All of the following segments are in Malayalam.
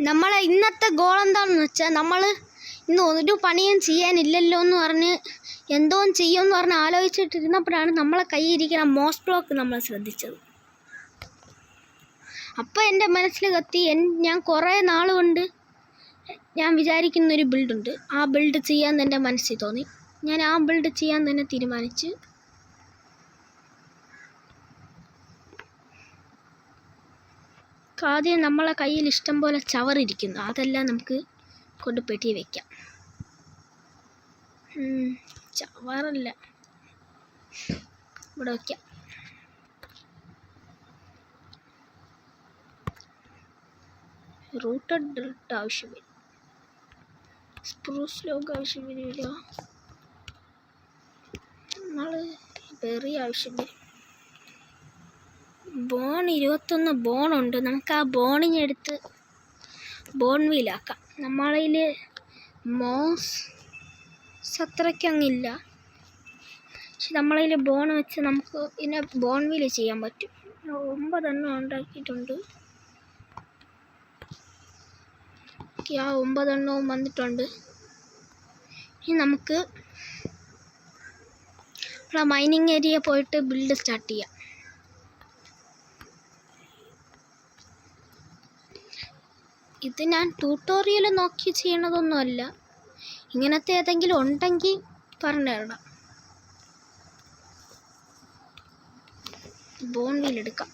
നമ്മളെ ഇന്നത്തെ ഗോൾ എന്താണെന്ന് വെച്ചാൽ നമ്മൾ ഇന്ന് ഒരു പണിയും ചെയ്യാനില്ലല്ലോ എന്ന് പറഞ്ഞ് എന്തോ ചെയ്യുമെന്ന് പറഞ്ഞ് ആലോചിച്ചിട്ടിരുന്നപ്പോഴാണ് നമ്മളെ കയ്യിരിക്കുന്ന മോസ് ബ്ലോക്ക് നമ്മൾ ശ്രദ്ധിച്ചത്. അപ്പോൾ എൻ്റെ മനസ്സിൽ കത്തി, ഞാൻ കുറേ നാൾ കൊണ്ട് ഞാൻ വിചാരിക്കുന്നൊരു ബിൽഡുണ്ട്. ആ ബിൽഡ് ചെയ്യാൻ എൻ്റെ മനസ്സിൽ തോന്നി. ഞാൻ ആ ബിൽഡ് ചെയ്യാൻ തന്നെ തീരുമാനിച്ച്. ആദ്യം നമ്മളെ കയ്യിൽ ഇഷ്ടം പോലെ ചവറിരിക്കുന്നു, അതെല്ലാം നമുക്ക് കൊണ്ട് പെട്ടി വയ്ക്കാം. ചവറല്ല, ഇവിടെ വയ്ക്കാം. റൂട്ടഡ് ഡർട്ട് ആവശ്യം വരും, സ്പ്രൂസ് ലോഗ് ആവശ്യം വരില്ല, നമ്മൾ ബെറി ആവശ്യം വരും. ബോൺ 21 ബോണുണ്ട്. നമുക്ക് ആ ബോണിനെടുത്ത് ബോൺ വീലാക്കാം. നമ്മളതിൽ മോസ് അത്രയ്ക്കങ്ങില്ല, പക്ഷെ നമ്മളതിൽ ബോൺ വെച്ച് നമുക്ക് ഇതിനെ ബോൺ വീല് ചെയ്യാൻ പറ്റും. 9 എണ്ണം ഉണ്ടാക്കിയിട്ടുണ്ട്. ആ 9 എണ്ണവും വന്നിട്ടുണ്ട്. ഇനി നമുക്ക് മൈനിങ് ഏരിയ പോയിട്ട് ബിൽഡ് സ്റ്റാർട്ട് ചെയ്യാം. ഇത് ഞാൻ ട്യൂട്ടോറിയൽ നോക്കി ചെയ്യണതൊന്നുമല്ല, ഇങ്ങനത്തെ ഏതെങ്കിലും ഉണ്ടെങ്കിൽ പറഞ്ഞു തരണം. ബോൺ വീൽ എടുക്കാം.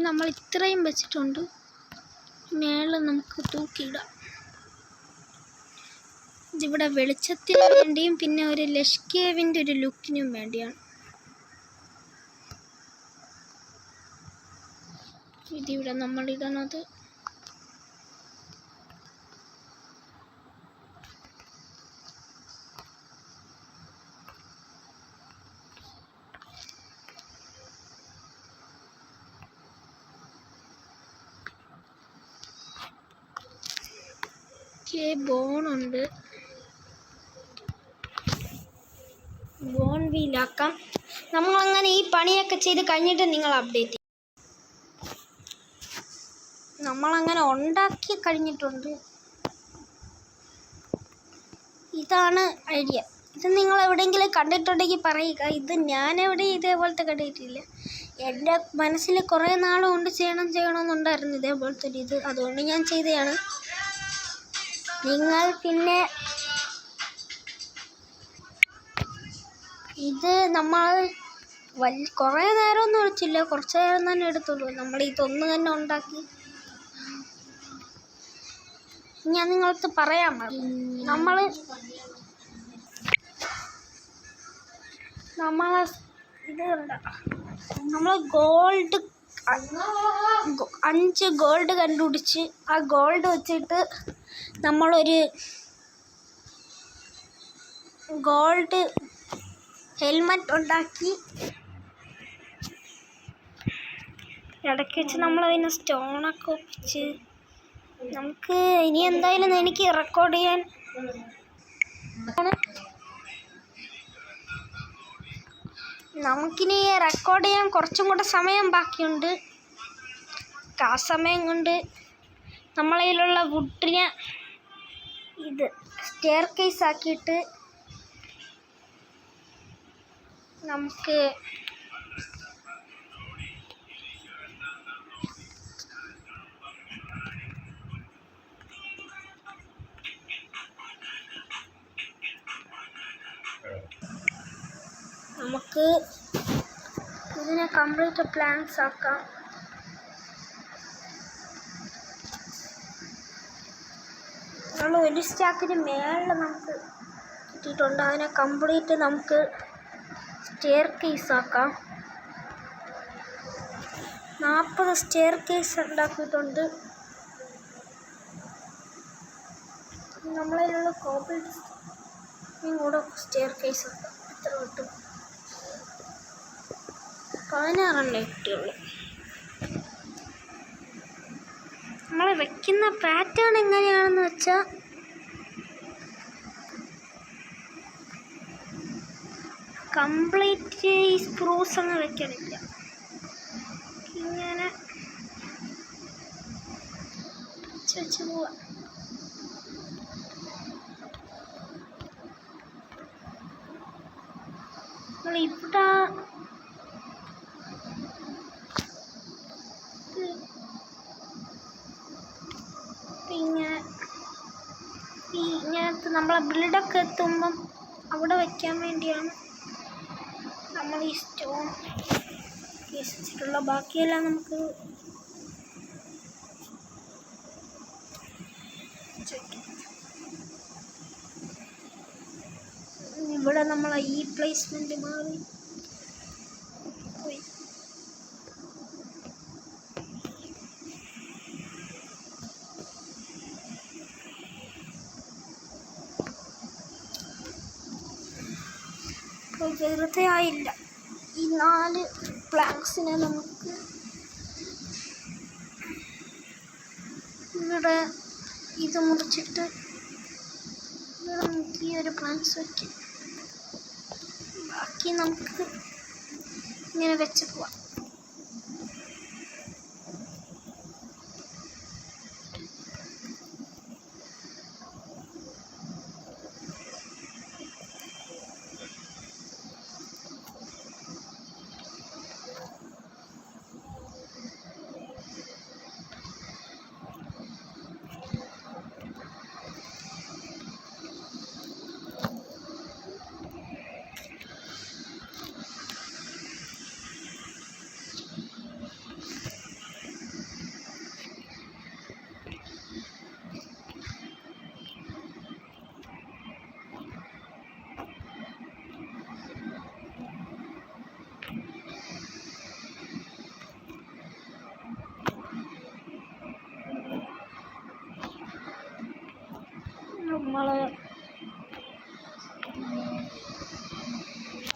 നമ്മൾ ഇത്രയും വെച്ചിട്ടുണ്ട്. മേളിൽ നമുക്ക് തൂക്കിയിടാം. ഇതിവിടെ വെളിച്ചത്തിന് വേണ്ടിയും പിന്നെ ഒരു ലഷ് കേവിൻ്റെ ഒരു ലുക്കിനും വേണ്ടിയാണ്. ഇതിവിടെ നമ്മളിടണത്. ബോണുണ്ട്, ബോൺ വീലാക്കാം. നമ്മളങ്ങനെ ഈ പണിയൊക്കെ ചെയ്ത് കഴിഞ്ഞിട്ട് നിങ്ങൾ അപ്ഡേറ്റ് ചെയ്യും. നമ്മളങ്ങനെ ഉണ്ടാക്കി കഴിഞ്ഞിട്ടുണ്ട്. ഇതാണ് ഐഡിയ. ഇത് നിങ്ങൾ എവിടെയെങ്കിലും കണ്ടിട്ടുണ്ടെങ്കിൽ പറയുക. ഇത് ഞാനെവിടെയും ഇതേപോലത്തെ കണ്ടിട്ടില്ല. എൻ്റെ മനസ്സിൽ കുറേ നാളുകൊണ്ട് ചെയ്യണമെന്നുണ്ടായിരുന്നു ഇതേപോലത്തെ ഒരു ഇത്. അതുകൊണ്ട് ഞാൻ ചെയ്തതാണ്. നിങ്ങൾ പിന്നെ ഇത് നമ്മൾ കുറേ നേരമൊന്നും എടുത്തില്ല, കുറച്ച് നേരം തന്നെ എടുത്തുള്ളൂ. നമ്മൾ ഇതൊന്ന് തന്നെ ഉണ്ടാക്കി. ഞാൻ നിങ്ങൾക്ക് പറയാൻ നമ്മൾ ഇത് നമ്മൾ ഗോൾഡ് 5 ഗോൾഡ് കണ്ടുപിടിച്ച് ആ ഗോൾഡ് വെച്ചിട്ട് നമ്മളൊരു ഗോൾഡ് ഹെൽമെറ്റ് ഉണ്ടാക്കി. ഇടയ്ക്ക് വെച്ച് നമ്മളതിന് സ്റ്റോണൊക്കെ ഒപ്പിച്ച് നമുക്ക് ഇനി എന്തായാലും എനിക്ക് റെക്കോർഡ് ചെയ്യാൻ നമുക്കിനി റെക്കോർഡ് ചെയ്യാൻ കുറച്ചും കൂടെ സമയം ബാക്കിയുണ്ട്. ആ സമയം കൊണ്ട് നമ്മളതിലുള്ള വുഡിനെ ഇത് സ്റ്റെയർ കേസ് ആക്കിയിട്ട് നമുക്ക് ഇതിനെ കംപ്ലീറ്റ് പ്ലാൻസ് ആക്കാം. നമ്മൾ ഒരു സ്റ്റാക്കിന് മേളിൽ നമുക്ക് കിട്ടിയിട്ടുണ്ട്. അതിനെ കംപ്ലീറ്റ് നമുക്ക് സ്റ്റെയർ കേസ് ആക്കാം. 40 സ്റ്റെയർ കേസ് ഉണ്ടാക്കിയിട്ടുണ്ട്. നമ്മളിലുള്ള കോപ്പിൽ കൂടെ സ്റ്റെയർ കേസ് ആക്കാം. എത്ര കിട്ടും? 16 കിട്ടിയുള്ളൂ. നമ്മൾ വെക്കുന്ന പാറ്റേൺ എങ്ങനെയാണെന്ന് വെച്ചാൽ കംപ്ലീറ്റ് ഈ സ്ക്രൂസ് ഒന്നും വെക്കണില്ല. ഇങ്ങനെ വെച്ച് പോവാം. നമ്മളിവിടെ ഇങ്ങനത്തെ നമ്മളെ ബിൽഡൊക്കെ എത്തുമ്പം അവിടെ വയ്ക്കാൻ വേണ്ടിയാണ് നമ്മൾ ഈ സ്റ്റോൺ വെച്ചിട്ടുള്ള. ബാക്കിയെല്ലാം നമുക്ക് ഇവിടെ നമ്മൾ ഈ പ്ലേസ്മെന്റ് മാറി പോയി. വെറുതെ ആയില്ല. ഈ 4 പ്ലാങ്ക്സിനെ നമുക്ക് ഇവിടെ ഇത് മുറിച്ചിട്ട് ഇവിടെ നമുക്ക് ഈ ഒരു പ്ലാങ്ക്സ് വയ്ക്കാം. ബാക്കി നമുക്ക് ഇങ്ങനെ വെച്ച് പോവാം.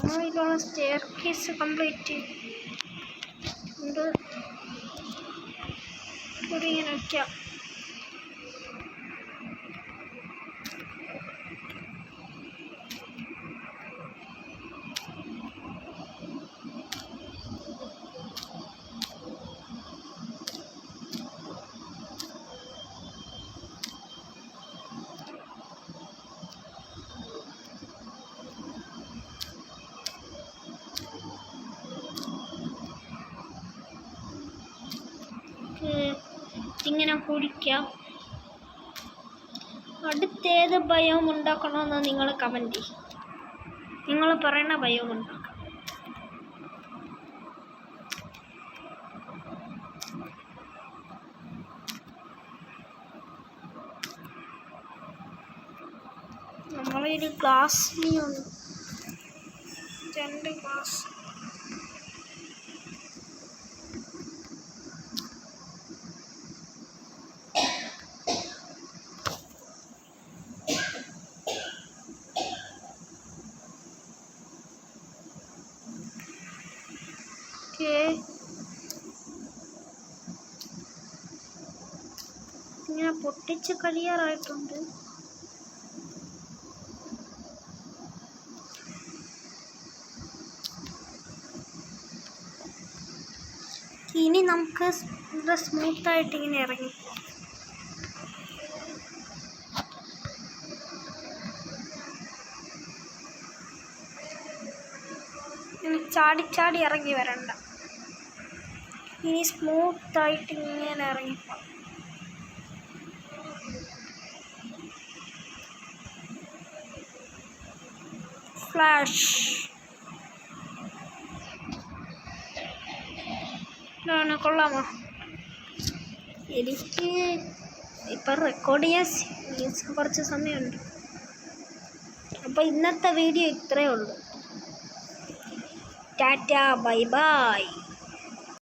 നമ്മളിലുള്ള സ്റ്റെയർ കേസ് കംപ്ലീറ്റ് ഉണ്ട്. ഇവിടെ ഇങ്ങനെ വയ്ക്കാം. ഇങ്ങനെ കുടിക്കാം. അടുത്തേത് ബയോം ഉണ്ടാക്കണമെന്ന് നിങ്ങൾ കമൻറ്റ് ചെയ്യും. നിങ്ങൾ പറയുന്ന ബയോം ഉണ്ടാക്കാം. നമ്മളൊരു ഗ്ലാസ്സിലുണ്ട് 2 ഗ്ലാസ്. ഇങ്ങനെ പൊട്ടിച്ച് കഴിയാറായിട്ടുണ്ട്. ഇനി നമുക്ക് ഇവിടെ സ്മൂത്തായിട്ട് ഇങ്ങനെ ഇറങ്ങി ഇങ്ങനെ ചാടി ചാടി ഇറങ്ങി വരണ്ട. ഇനി സ്മൂത്തായിട്ട് ഇങ്ങനെ ഇറങ്ങിപ്പോ. ഫ്ലാഷ് കൊള്ളാമോ? എനിക്ക് ഇപ്പം റെക്കോർഡ് ചെയ്യാൻ കുറച്ച് സമയമുണ്ട്. അപ്പോൾ ഇന്നത്തെ വീഡിയോ ഇത്രയേ ഉള്ളൂ. Tata bye bye.